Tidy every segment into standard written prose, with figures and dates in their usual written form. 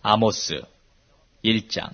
아모스 1장.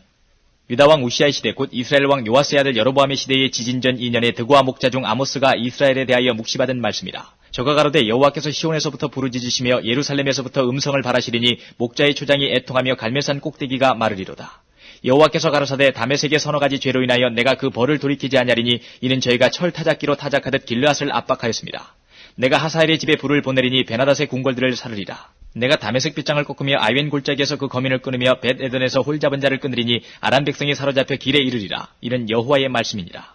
유다왕 우시아의 시대 곧 이스라엘 왕 요아스의 아들 여로보암의 시대의 지진전 2년에 득와 목자 중 아모스가 이스라엘에 대하여 묵시받은 말씀이라. 저가 가로되 여호와께서 시온에서부터 부르짖으시며 예루살렘에서부터 음성을 바라시리니 목자의 초장이 애통하며 갈멜산 꼭대기가 마르리로다. 여호와께서 가로사대 다메섹의 서너 가지 죄로 인하여 내가 그 벌을 돌이키지 아니하리니 이는 저희가 철 타작기로 타작하듯 길르앗을 압박하였습니다. 내가 하사엘의 집에 불을 보내리니 베나닷의 궁궐들을 사르리라. 내가 다메섹 빗장을 꺾으며 아웬 골짜기에서 그 거민을 끊으며 벳에덴에서 홀 잡은 자를 끊으리니 아람 백성이 사로잡혀 길에 이르리라. 이는 여호와의 말씀이니라.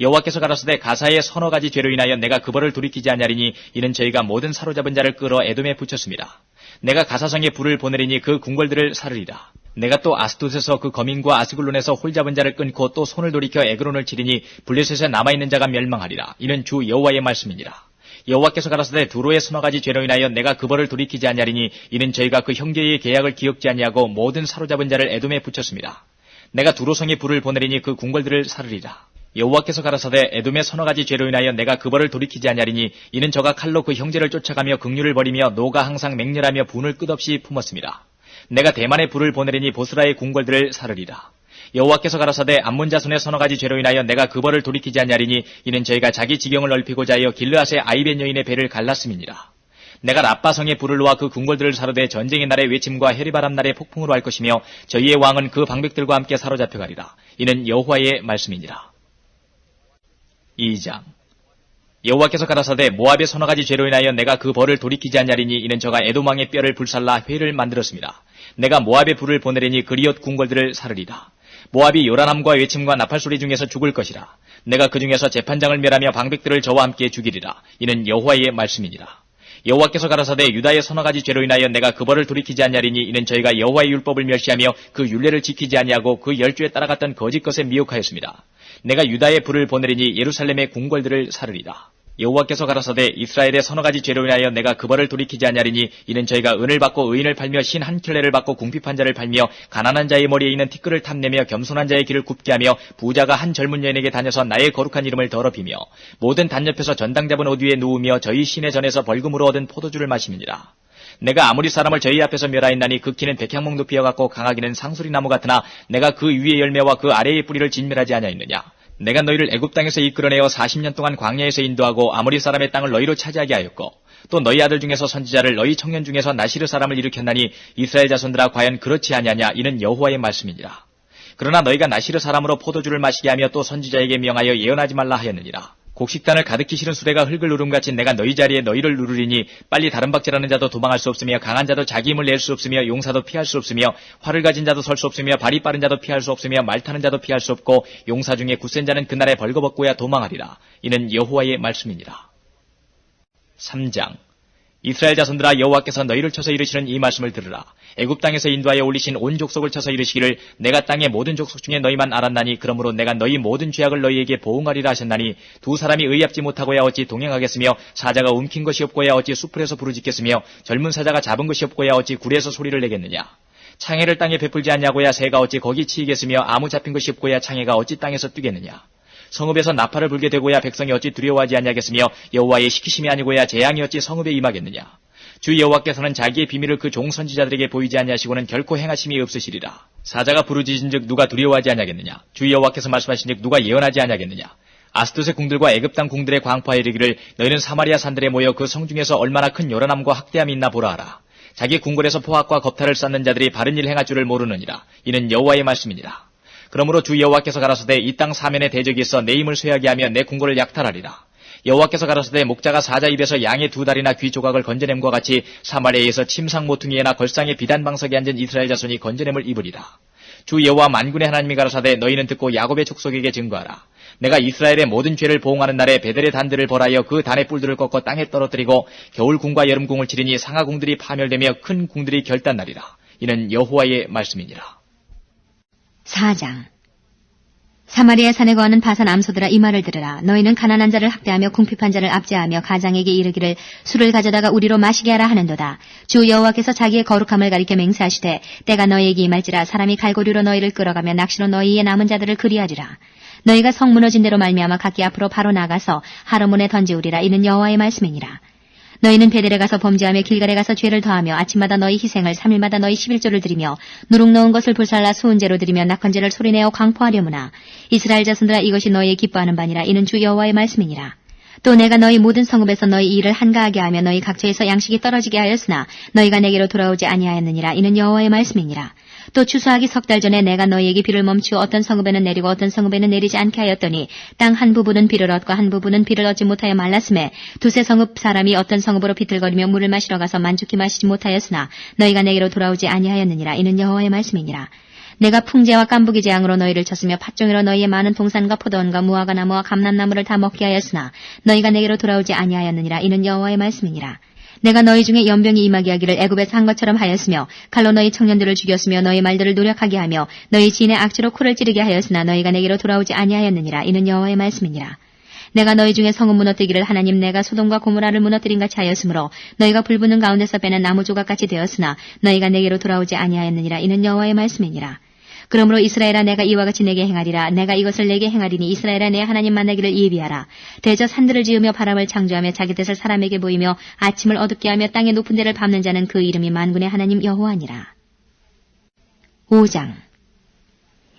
여호와께서 가라사대 가사의 서너 가지 죄로 인하여 내가 그 벌을 돌이키지 아니하리니 이는 저희가 모든 사로잡은 자를 끌어 에돔에 붙였습니다. 내가 가사성에 불을 보내리니 그 궁궐들을 사르리라. 내가 또 아스돗에서 그 거민과 아스글론에서 홀 잡은 자를 끊고 또 손을 돌이켜 에그론을 치리니 블레셋에 남아있는 자가 멸망하리라. 이는 주 여호와의 말씀이니라. 여호와께서 가라사대 두로의 서너 가지 죄로 인하여 내가 그 벌을 돌이키지 아니하리니 이는 저희가 그 형제의 계약을 기억지 아니하고 모든 사로잡은 자를 에돔에 붙였습니다. 내가 두로성에 불을 보내리니 그 궁궐들을 사르리라. 여호와께서 가라사대 에돔의 서너 가지 죄로 인하여 내가 그 벌을 돌이키지 아니하리니 이는 저가 칼로 그 형제를 쫓아가며 긍휼을 벌이며 노가 항상 맹렬하며 분을 끝없이 품었습니다. 내가 대만의 불을 보내리니 보스라의 궁궐들을 사르리라. 여호와께서 가라사대 암몬 자손의 서너 가지 죄로 인하여 내가 그 벌을 돌이키지 아니하리니 이는 저희가 자기 지경을 넓히고자 하여 길르앗의 아이벤 여인의 배를 갈랐음이니라. 내가 라빠성의 불을 놓아 그 궁궐들을 사르되 전쟁의 날의 외침과 해리바람 날의 폭풍으로 할 것이며 저희의 왕은 그 방백들과 함께 사로잡혀 가리라. 이는 여호와의 말씀이니라. 2장. 여호와께서 가라사대 모압의 서너 가지 죄로 인하여 내가 그 벌을 돌이키지 아니하리니 이는 저가 에돔 왕의 뼈를 불살라 회를 만들었습니다. 내가 모압의 불을 보내리니 그리옷 궁궐들을 사르리라. 모압이 요란함과 외침과 나팔소리 중에서 죽을 것이라. 내가 그 중에서 재판장을 멸하며 방백들을 저와 함께 죽이리라. 이는 여호와의 말씀이니라. 여호와께서 가라사대 유다의 서너 가지 죄로 인하여 내가 그 벌을 돌이키지 아니하리니 이는 저희가 여호와의 율법을 멸시하며 그 율례를 지키지 아니하고 그 열주에 따라갔던 거짓 것에 미혹하였습니다. 내가 유다의 불을 보내리니 예루살렘의 궁궐들을 사르리라. 여호와께서 가라사대 이스라엘의 서너 가지 죄로 인하여 내가 그 벌을 돌이키지 아니하리니 이는 저희가 은을 받고 의인을 팔며 신 한 켤레를 받고 궁핍한 자를 팔며 가난한 자의 머리에 있는 티끌을 탐내며 겸손한 자의 길을 굽게 하며 부자가 한 젊은 여인에게 다녀서 나의 거룩한 이름을 더럽히며 모든 단옆에서 전당 잡은 옷 위에 누우며 저희 신의 전에서 벌금으로 얻은 포도주를 마심이니라. 내가 아무리 사람을 저희 앞에서 멸하였나니 그 키는 백향목 높이와 같고 강하기는 상수리 나무 같으나 내가 그 위의 열매와 그 아래의 뿌리를 진멸하지 아니하였느냐. 내가 너희를 애굽 땅에서 이끌어내어 40년 동안 광야에서 인도하고 아모리 사람의 땅을 너희로 차지하게 하였고 또 너희 아들 중에서 선지자를 너희 청년 중에서 나시르 사람을 일으켰나니 이스라엘 자손들아 과연 그렇지 아니하냐. 이는 여호와의 말씀이니라. 그러나 너희가 나시르 사람으로 포도주를 마시게 하며 또 선지자에게 명하여 예언하지 말라 하였느니라. 곡식단을 가득히 실은 수레가 흙을 누름같이 내가 너희 자리에 너희를 누르리니 빨리 다른 박질하는 자도 도망할 수 없으며 강한 자도 자기 힘을 낼 수 없으며 용사도 피할 수 없으며 활을 가진 자도 설 수 없으며 발이 빠른 자도 피할 수 없으며 말 타는 자도 피할 수 없고 용사 중에 굳센 자는 그날에 벌거벗고야 도망하리라. 이는 여호와의 말씀이니라. 3장. 이스라엘 자손들아 여호와께서 너희를 쳐서 이르시는 이 말씀을 들으라. 애굽 땅에서 인도하여 올리신 온 족속을 쳐서 이르시기를 내가 땅의 모든 족속 중에 너희만 알았나니 그러므로 내가 너희 모든 죄악을 너희에게 보응하리라 하셨나니 두 사람이 의합지 못하고야 어찌 동행하겠으며 사자가 움킨 것이 없고야 어찌 수풀에서 부르짖겠으며 젊은 사자가 잡은 것이 없고야 어찌 굴에서 소리를 내겠느냐. 창해를 땅에 베풀지 않냐고야 새가 어찌 거기 치이겠으며 아무 잡힌 것이 없고야 창해가 어찌 땅에서 뛰겠느냐. 성읍에서 나팔을 불게 되고야 백성이 어찌 두려워하지 아니하겠으며 여호와의 시키심이 아니고야 재앙이 어찌 성읍에 임하겠느냐. 주 여호와께서는 자기의 비밀을 그 종 선지자들에게 보이지 아니하시고는 결코 행하심이 없으시리라. 사자가 부르짖은즉 누가 두려워하지 아니하겠느냐. 주 여호와께서 말씀하신즉 누가 예언하지 아니하겠느냐. 아스돗의 궁들과 애굽 땅 궁들의 광파에 이르기를 너희는 사마리아 산들에 모여 그 성 중에서 얼마나 큰 요란함과 학대함이 있나 보라 하라. 자기 궁궐에서 포악과 겁탈을 쌓는 자들이 바른 일 행할 줄을 모르느니라. 이는 여호와의 말씀이니라. 그러므로 주 여호와께서 가라사대 이 땅 사면에 대적이 있어 내 힘을 쇠하게 하며 내 궁궐을 약탈하리라. 여호와께서 가라사대 목자가 사자 입에서 양의 두 다리나 귀 조각을 건져냄과 같이 사마리아에서 침상 모퉁이에나 걸상의 비단 방석에 앉은 이스라엘 자손이 건져냄을 입으리라. 주 여호와 만군의 하나님이 가라사대 너희는 듣고 야곱의 족속에게 증거하라. 내가 이스라엘의 모든 죄를 보응하는 날에 베델의 단들을 벌하여 그 단의 뿔들을 꺾어 땅에 떨어뜨리고 겨울 궁과 여름 궁을 치리니 상하 궁들이 파멸되며 큰 궁들이 결단나리라. 이는 여호와의 말씀이니라. 4장. 사마리아 산에 거하는 바산 암소들아 이 말을 들으라. 너희는 가난한 자를 학대하며 궁핍한 자를 압제하며 가장에게 이르기를 술을 가져다가 우리로 마시게 하라 하는도다. 주 여호와께서 자기의 거룩함을 가리켜 맹세하시되 때가 너희에게 임할지라. 사람이 갈고리로 너희를 끌어가며 낚시로 너희의 남은 자들을 그리하리라. 너희가 성 무너진 대로 말미암아 각기 앞으로 바로 나가서 하르몬에 던지우리라. 이는 여호와의 말씀이니라. 너희는 베델에 가서 범죄하며 길갈에 가서 죄를 더하며 아침마다 너희 희생을 3일마다 너희 11조를 드리며 누룩 넣은 것을 불살라 수은제로 드리며 낙헌제를 소리내어 광포하려무나 이스라엘 자손들아 이것이 너희의 기뻐하는 바니라. 이는 주 여호와의 말씀이니라. 또 내가 너희 모든 성읍에서 너희 일을 한가하게 하며 너희 각처에서 양식이 떨어지게 하였으나 너희가 내게로 돌아오지 아니하였느니라. 이는 여호와의 말씀이니라. 또 추수하기 3달 전에 내가 너희에게 비를 멈추어 어떤 성읍에는 내리고 어떤 성읍에는 내리지 않게 하였더니 땅 한 부분은 비를 얻고 한 부분은 비를 얻지 못하여 말랐음에 두세 성읍 사람이 어떤 성읍으로 비틀거리며 물을 마시러 가서 만족히 마시지 못하였으나 너희가 내게로 돌아오지 아니하였느니라. 이는 여호와의 말씀이니라. 내가 풍제와 깐부기 재앙으로 너희를 쳤으며 팥종이로 너희의 많은 동산과 포도원과 무화과 나무와 감람나무를 다 먹게 하였으나 너희가 내게로 돌아오지 아니하였느니라. 이는 여호와의 말씀이니라. 내가 너희 중에 연병이 임하게 하기를 애굽에서 한 것처럼 하였으며 칼로 너희 청년들을 죽였으며 너희 말들을 노력하게 하며 너희 지인의 악취로 코를 찌르게 하였으나 너희가 내게로 돌아오지 아니하였느니라. 이는 여호와의 말씀이니라. 내가 너희 중에 성읍 무너뜨기를 하나님 내가 소돔과 고모라를 무너뜨린 같이 하였으므로 너희가 불붙는 가운데서 빼는 나무 조각같이 되었으나 너희가 내게로 돌아오지 아니하였느니라. 이는 여호와의 말씀이니라. 그러므로 이스라엘아 내가 이와 같이 내게 행하리라. 내가 이것을 내게 행하리니 이스라엘아 내 하나님 만나기를 예비하라. 대저 산들을 지으며 바람을 창조하며 자기 뜻을 사람에게 보이며 아침을 어둡게 하며 땅의 높은 데를 밟는 자는 그 이름이 만군의 하나님 여호와니라. 5장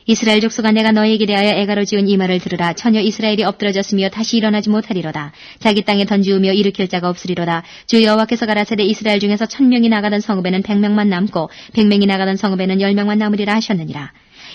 이스라엘 족속아 내가 너희에게 대하여 애가로 지은 이 말을 들으라. 처녀 이스라엘이 엎드러졌으며 다시 일어나지 못하리로다. 자기 땅에 던지우며 일으킬 자가 없으리로다. 주 여호와께서 가라사대 이스라엘 중에서 1000명이 나가던 성읍에는 100명만 남고 100명이 나가던 성읍에는 10명만 남으리라 하셨느니라.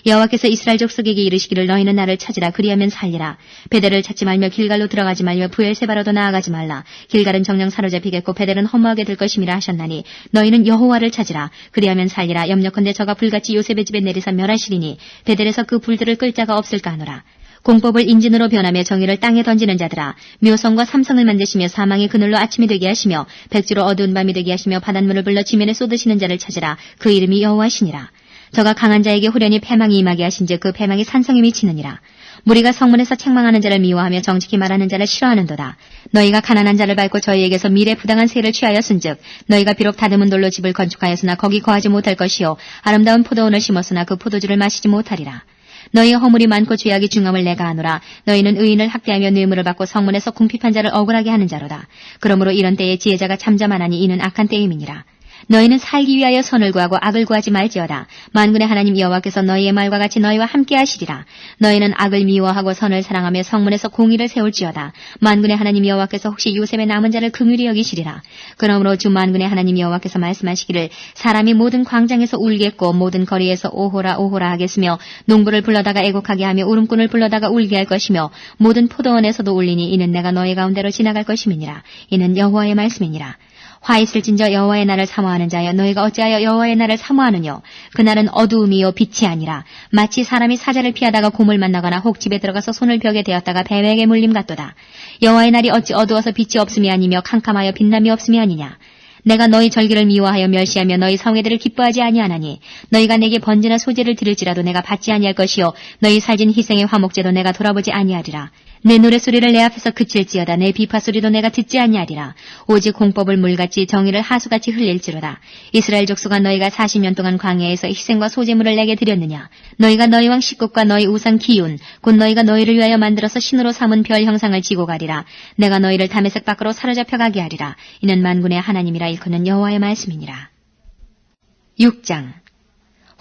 여호와께서 이스라엘 족속에게 이르시기를 너희는 나를 찾으라. 그리하면 살리라. 베델을 찾지 말며 길갈로 들어가지 말며 부엘세바로도 나아가지 말라. 길갈은 정령 사로잡히겠고 베델은 허무하게 될 것임이라 하셨나니 너희는 여호와를 찾으라. 그리하면 살리라. 염려컨대 저가 불같이 요셉의 집에 내리사 멸하시리니 베델에서 그 불들을 끌 자가 없을까 하노라. 공법을 인진으로 변하며 정의를 땅에 던지는 자들아 묘성과 삼성을 만드시며 사망의 그늘로 아침이 되게 하시며 백지로 어두운 밤이 되게 하시며 바닷물을 불러 지면에 쏟으시는 자를 찾으라. 그 이름이 여호와시니라. 저가 강한 자에게 후련히 패망이 임하게 하신즉 그 패망이 산성에 미치느니라. 무리가 성문에서 책망하는 자를 미워하며 정직히 말하는 자를 싫어하는도다. 너희가 가난한 자를 밟고 저희에게서 미래 부당한 세를 취하였은즉 너희가 비록 다듬은 돌로 집을 건축하였으나 거기 거하지 못할 것이요 아름다운 포도원을 심었으나 그 포도주를 마시지 못하리라. 너희의 허물이 많고 죄악이 중함을 내가 아노라. 너희는 의인을 학대하며 뇌물을 받고 성문에서 궁핍한 자를 억울하게 하는 자로다. 그러므로 이런 때에 지혜자가 잠잠하나니 이는 악한 때임이니라. 너희는 살기 위하여 선을 구하고 악을 구하지 말지어다. 만군의 하나님 여호와께서 너희의 말과 같이 너희와 함께 하시리라. 너희는 악을 미워하고 선을 사랑하며 성문에서 공의를 세울지어다. 만군의 하나님 여호와께서 혹시 요셉의 남은 자를 긍휼히 여기시리라. 그러므로 주 만군의 하나님 여호와께서 말씀하시기를 사람이 모든 광장에서 울겠고 모든 거리에서 오호라 오호라 하겠으며 농부를 불러다가 애곡하게 하며 울음꾼을 불러다가 울게 할 것이며 모든 포도원에서도 울리니 이는 내가 너희 가운데로 지나갈 것임이니라. 이는 여호와의 말씀이니라. 화 있을진저 여호와의 날을 사모하는 자여 너희가 어찌하여 여호와의 날을 사모하느뇨. 그날은 어두움이요 빛이 아니라 마치 사람이 사자를 피하다가 곰을 만나거나 혹 집에 들어가서 손을 벽에 대었다가 뱀에게 물림 같도다. 여호와의 날이 어찌 어두워서 빛이 없음이 아니며 캄캄하여 빛남이 없음이 아니냐. 내가 너희 절기를 미워하여 멸시하며 너희 성회들을 기뻐하지 아니하나니 너희가 내게 번제나 소제를 드릴지라도 내가 받지 아니할 것이요 너희 살진 희생의 화목제도 내가 돌아보지 아니하리라. 내 노랫소리를 내 앞에서 그칠지어다. 내 비파소리도 내가 듣지 아니하리라. 오직 공법을 물같이 정의를 하수같이 흘릴지로다. 이스라엘 족속아 너희가 40년 동안 광야에서 희생과 소제물을 내게 드렸느냐. 너희가 너희 왕 식국과 너희 우상 기운 곧 너희가 너희를 위하여 만들어서 신으로 삼은 별 형상을 지고 가리라. 내가 너희를 다메섹 밖으로 사로잡혀 가게 하리라. 이는 만군의 하나님이라 일컫는 여호와의 말씀이니라. 6장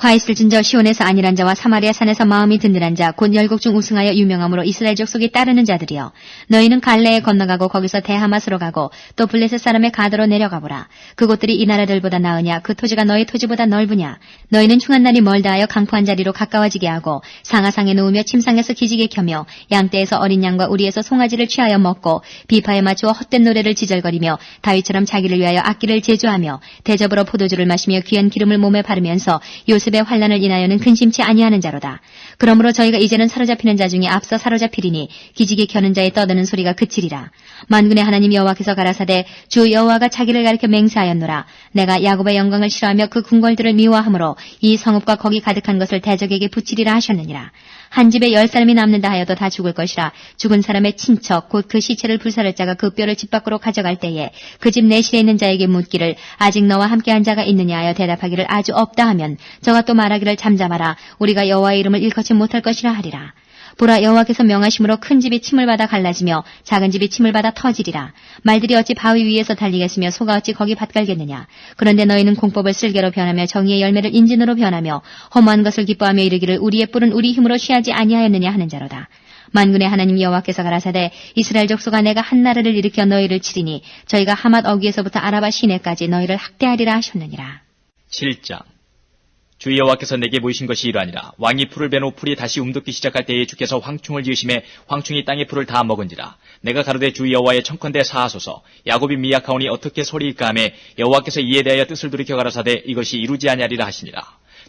화 있을진저 시온에서 안일한 자와 사마리아 산에서 마음이 든든한 자 곧 열국 중 우승하여 유명함으로 이스라엘 족속이 따르는 자들이여 너희는 갈레에 건너가고 거기서 대하마스로 가고 또 블레셋 사람의 가드로 내려가보라. 그곳들이 이 나라들보다 나으냐. 그 토지가 너희 토지보다 넓으냐. 너희는 흉한 날이 멀다 하여 강포한 자리로 가까워지게 하고 상하상에 누우며 침상에서 기지개 켜며 양떼에서 어린 양과 우리에서 송아지를 취하여 먹고 비파에 맞추어 헛된 노래를 지절거리며 다윗처럼 자기를 위하여 악기를 제조하며 대접으로 포도주를 마시며 귀한 기름을 몸에 바르면서 요셉의 환난을 인하여는 근심치 아니하는 자로다. 그러므로 저희가 이제는 사로잡히는 자 중에 앞서 사로잡히리니 기지개 켜는 자의 떠드는 소리가 그치리라. 만군의 하나님 여호와께서 가라사대 주 여호와가 자기를 가리켜 맹세하였노라. 내가 야곱의 영광을 싫어하며 그 궁궐들을 미워하므로 이 성읍과 거기 가득한 것을 대적에게 붙이리라 하셨느니라. 한 집에 10사람이 남는다 하여도 다 죽을 것이라. 죽은 사람의 친척 곧 그 시체를 불사를 자가 그 뼈를 집 밖으로 가져갈 때에 그 집 내실에 있는 자에게 묻기를 아직 너와 함께한 자가 있느냐 하여 대답하기를 아주 없다 하면 저가 또 말하기를 잠잠하라. 우리가 여호와의 이름을 일컫지 못할 것이라 하리라. 보라, 여호와께서 명하심으로 큰 집이 침을 받아 갈라지며 작은 집이 침을 받아 터지리라. 말들이 어찌 바위 위에서 달리겠으며 소가 어찌 거기 밭갈겠느냐. 그런데 너희는 공법을 쓸개로 변하며 정의의 열매를 인진으로 변하며 허무한 것을 기뻐하며 이르기를 우리의 뿔은 우리 힘으로 취하지 아니하였느냐 하는 자로다. 만군의 하나님 여호와께서 가라사대 이스라엘 족속아 내가 한 나라를 일으켜 너희를 치리니 저희가 하맛 어귀에서부터 아라바 시내까지 너희를 학대하리라 하셨느니라. 7장. 주 여호와께서 내게 보이신 것이 이러하니라. 왕이 풀을 베노 풀이 다시 움돋기 시작할 때에 주께서 황충을 지으심에 황충이 땅의 풀을 다 먹은지라. 내가 가로되 주 여호와의 청컨대 사하소서. 야곱이 미약하오니 어떻게 소리일까 하매 여호와께서 이에 대하여 뜻을 돌이켜 가라사대 이것이 이루지 아니하리라 하시니라.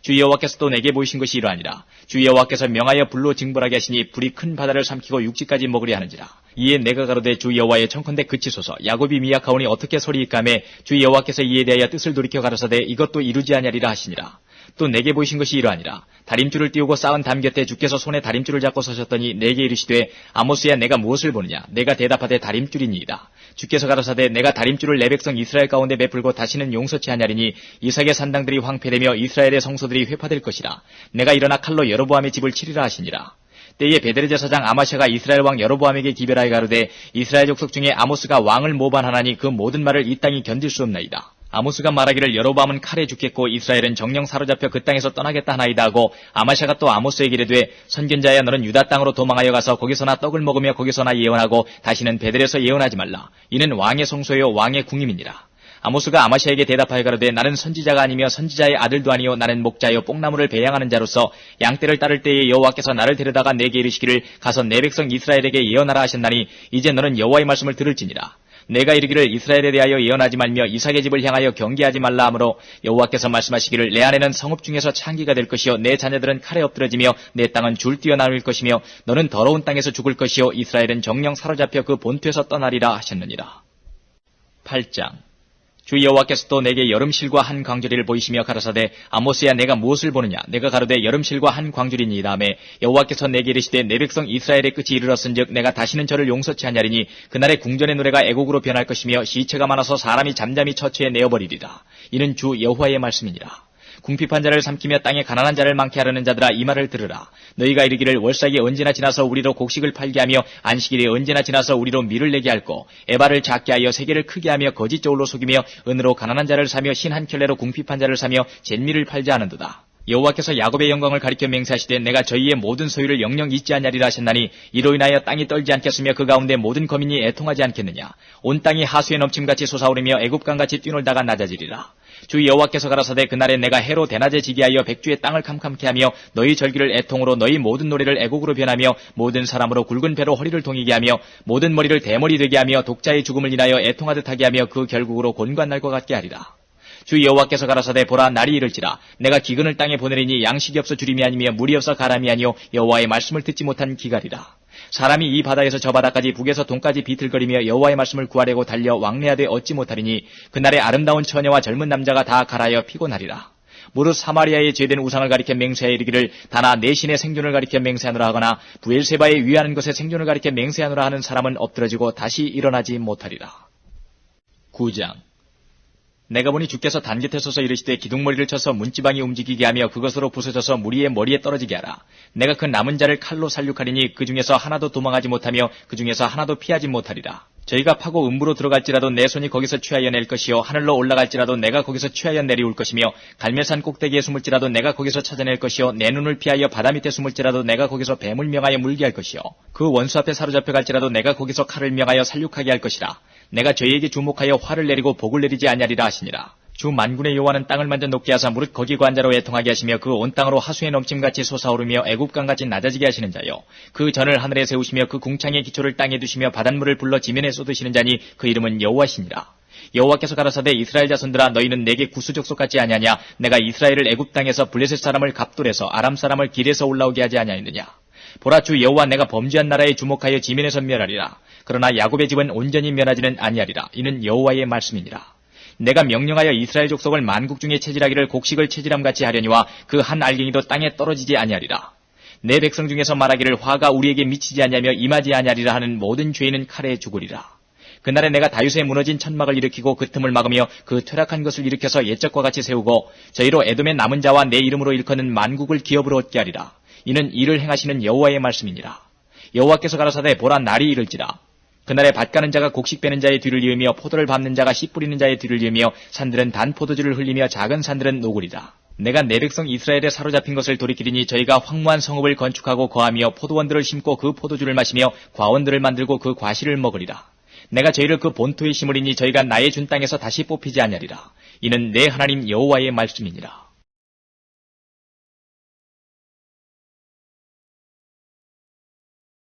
주 여호와께서 또 내게 보이신 것이 이러하니라. 주 여호와께서 명하여 불로 징벌하게 하시니 불이 큰 바다를 삼키고 육지까지 먹으려 하는지라. 이에 내가 가로되 주 여호와의 청컨대 그치소서. 야곱이 미약하오니 어떻게 소리일까 하매 주 여호와께서 이에 대하여 뜻을 돌이켜 가라사대 이것도 이루지 아니하리라 하시니라. 또 내게 보이신 것이 이러하니라. 다림줄을 띄우고 쌓은 담 곁에 주께서 손에 다림줄을 잡고 서셨더니 내게 이르시되 아모스야 내가 무엇을 보느냐. 내가 대답하되 다림줄이니이다. 주께서 가라사대 내가 다림줄을 내 백성 이스라엘 가운데 베풀고 다시는 용서치 아니하리니 이삭의 산당들이 황폐되며 이스라엘의 성소들이 회파될 것이라. 내가 일어나 칼로 여로보암의 집을 치리라 하시니라. 때에 베델의 제사장 아마샤가 이스라엘 왕 여로보암에게 기별하여 가로되 이스라엘 족속 중에 아모스가 왕을 모반하나니 그 모든 말을 이 땅이 견딜 수 없나이다. 아모스가 말하기를 여로보암은 칼에 죽겠고 이스라엘은 정령 사로잡혀 그 땅에서 떠나겠다 하나이다 하고 아마샤가 또 아모스에게 이르되 선견자야 너는 유다 땅으로 도망하여 가서 거기서나 떡을 먹으며 거기서나 예언하고 다시는 베델에서 예언하지 말라. 이는 왕의 성소요 왕의 궁임이니라. 아모스가 아마샤에게 대답하여 가로되 나는 선지자가 아니며 선지자의 아들도 아니요 나는 목자요 뽕나무를 배양하는 자로서 양떼를 따를 때에 여호와께서 나를 데려다가 내게 이르시기를 가서 내 백성 이스라엘에게 예언하라 하셨나니 이제 너는 여호와의 말씀을 들을지니라. 내가 이르기를 이스라엘에 대하여 예언하지 말며 이삭의 집을 향하여 경계하지 말라 하므로 여호와께서 말씀하시기를 내 아내는 성읍 중에서 창기가 될 것이요 내 자녀들은 칼에 엎드러지며 내 땅은 줄 뛰어 나눌 것이며 너는 더러운 땅에서 죽을 것이요 이스라엘은 정령 사로잡혀 그 본토에서 떠나리라 하셨느니라. 8장. 주 여호와께서 또 내게 여름실과 한 광주리를 보이시며 가라사대 아모스야 내가 무엇을 보느냐. 내가 가로되 여름실과 한 광주리니이다 하매 여호와께서 내게 이르시되 내 백성 이스라엘의 끝이 이르렀은즉 내가 다시는 저를 용서치 아니하리니 그날의 궁전의 노래가 애곡으로 변할 것이며 시체가 많아서 사람이 잠잠히 처처에 내어버리리라. 이는 주 여호와의 말씀이니라. 궁핍한 자를 삼키며 땅에 가난한 자를 많게 하려는 자들아 이 말을 들으라. 너희가 이르기를 월삭이 언제나 지나서 우리로 곡식을 팔게 하며 안식일이 언제나 지나서 우리로 밀을 내게 할꼬 에바를 작게 하여 세계를 크게 하며 거짓 저울로 속이며 은으로 가난한 자를 사며 신 한 켤레로 궁핍한 자를 사며 잿밀을 팔지 않은도다. 여호와께서 야곱의 영광을 가리켜 맹세하시되 내가 저희의 모든 소유를 영영 잊지 아니하리라 하셨나니 이로 인하여 땅이 떨지 않겠으며 그 가운데 모든 거민이 애통하지 않겠느냐. 온 땅이 하수의 넘침같이 솟아오르며 애굽강같이 뛰놀다가 낮아지리라. 주 여호와께서 가라사대 그날에 내가 해로 대낮에 지게 하여 백주의 땅을 캄캄케 하며 너희 절기를 애통으로 너희 모든 노래를 애곡으로 변하며 모든 사람으로 굵은 배로 허리를 동이게 하며 모든 머리를 대머리 되게 하며 독자의 죽음을 인하여 애통하듯 하게 하며 그 결국으로 곤관날과 같게 하리라. 주 여호와께서 가라사대 보라 날이 이를지라 내가 기근을 땅에 보내리니 양식이 없어 주림이 아니며 물이 없어 가람이 아니요 여호와의 말씀을 듣지 못한 기갈이라. 사람이 이 바다에서 저 바다까지 북에서 동까지 비틀거리며 여호와의 말씀을 구하려고 달려 왕래하되 얻지 못하리니 그날에 아름다운 처녀와 젊은 남자가 다 갈아여 피곤하리라. 무릇 사마리아의 죄된 우상을 가리켜 맹세하여 이르기를 다나 내 신의 생존을 가리켜 맹세하노라 하거나 부엘세바의 위하는 것의 생존을 가리켜 맹세하노라 하는 사람은 엎드러지고 다시 일어나지 못하리라. 9장. 내가 보니 주께서 단 곁에 서서 이르시되 기둥머리를 쳐서 문지방이 움직이게 하며 그것으로 부서져서 무리의 머리에 떨어지게 하라. 내가 그 남은 자를 칼로 살육하리니 그 중에서 하나도 도망하지 못하며 그 중에서 하나도 피하지 못하리라. 저희가 파고 음부로 들어갈지라도 내 손이 거기서 취하여 낼 것이요 하늘로 올라갈지라도 내가 거기서 취하여 내려올 것이며 갈멜산 꼭대기에 숨을지라도 내가 거기서 찾아낼 것이요 내 눈을 피하여 바다 밑에 숨을지라도 내가 거기서 뱀을 명하여 물게 할 것이요 그 원수 앞에 사로잡혀 갈지라도 내가 거기서 칼을 명하여 살육하게 할 것이라. 내가 저희에게 주목하여 화를 내리고 복을 내리지 아니하리라 하시니라. 주 만군의 여호와는 땅을 만져 높게 하사 무릇 거기 관자로 애통하게 하시며 그 온 땅으로 하수의 넘침같이 솟아오르며 애굽강같이 낮아지게 하시는 자요 그 전을 하늘에 세우시며 그 궁창의 기초를 땅에 두시며 바닷물을 불러 지면에 쏟으시는 자니 그 이름은 여호와시니라. 여호와께서 가라사대 이스라엘 자손들아 너희는 내게 구수족속 같지 아니하냐. 내가 이스라엘을 애굽 땅에서 블레셋 사람을 갑돌에서 아람 사람을 길에서 올라오게 하지 아니하였느냐. 보라 주 여호와 내가 범죄한 나라에 주목하여 지면에서 멸하리라. 그러나 야곱의 집은 온전히 멸하지는 아니하리라. 이는 여호와의 말씀이니라. 내가 명령하여 이스라엘 족속을 만국 중에 체질하기를 곡식을 체질함같이 하려니와 그 한 알갱이도 땅에 떨어지지 아니하리라. 내 백성 중에서 말하기를 화가 우리에게 미치지 아니하며 임하지 아니하리라 하는 모든 죄인은 칼에 죽으리라. 그날에 내가 다윗의 무너진 천막을 일으키고 그 틈을 막으며 그 퇴락한 것을 일으켜서 옛적과 같이 세우고 저희로 에돔의 남은 자와 내 이름으로 일컫는 만국을 기업으로 얻게 하리라. 이는 이를 행하시는 여호와의 말씀이니라. 여호와께서 가라사대 보라 날이 이를지라. 그날에 밭 가는 자가 곡식 빼는 자의 뒤를 이으며 포도를 밟는 자가 씨 뿌리는 자의 뒤를 이으며 산들은 단 포도주를 흘리며 작은 산들은 노구리라. 내가 내 백성 이스라엘에 사로잡힌 것을 돌이키리니 저희가 황무한 성읍을 건축하고 거하며 포도원들을 심고 그 포도주를 마시며 과원들을 만들고 그 과실을 먹으리라. 내가 저희를 그 본토에 심으리니 저희가 나의 준 땅에서 다시 뽑히지 아니하리라. 이는 내 하나님 여호와의 말씀이니라.